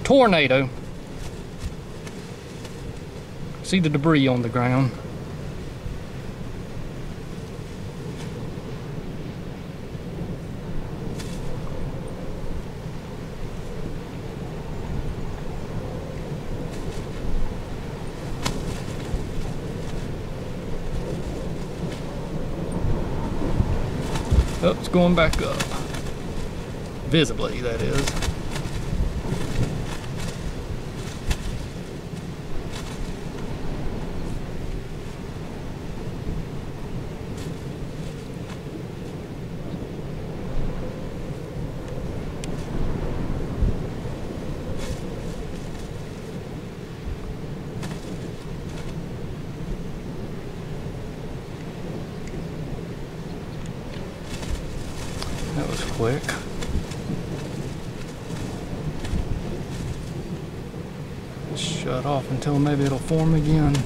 tornado. See the debris on the ground. Oh, it's going back up. Visibly, that is. That was quick. Shut off until maybe it'll form again.